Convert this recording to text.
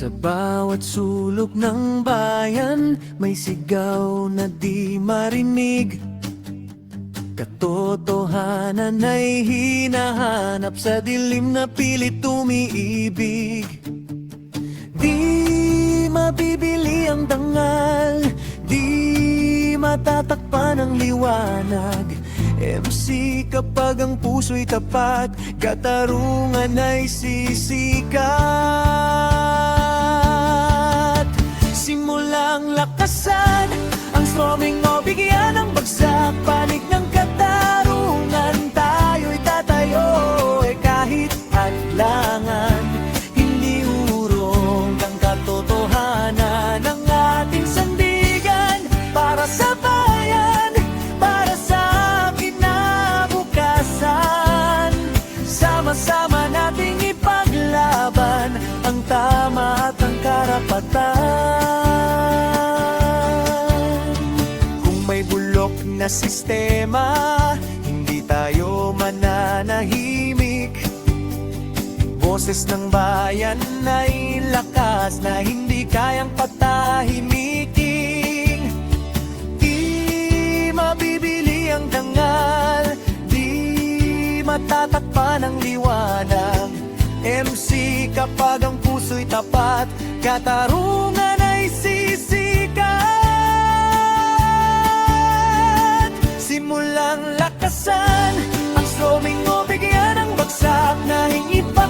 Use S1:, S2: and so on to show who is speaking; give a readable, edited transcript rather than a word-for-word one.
S1: Sa bawat sulok ng bayan, may sigaw na di marinig. Katotohanan ay hinahanap sa dilim na pilit umiibig. Di mabibili ang dangal, di matatakpan ang liwanag. MC kapag ang puso'y tapat, katarungan ay sisikat. Simulang lakasan ang storming o bigyan ng bagsak, panig ng katarungan, tayo'y tatayo kahit adlangan. Hindi urong ang katotohanan ng ating sandigan, para sa bayan, para sa kinabukasan. Sama-sama nating ipaglaban ang tama at ang karapatan. Kung may bulok na sistema, hindi tayo mananahimik. Boses ng bayan ay lakas na hindi kayang patahimikin. Di mabibili ang dangal, di matatakpan ang liwanag. MC kapag ang puso'y tapat, katarungan ay sisikat. Simulang lakasan ang storming o bigyan ng bagsak na hingi pa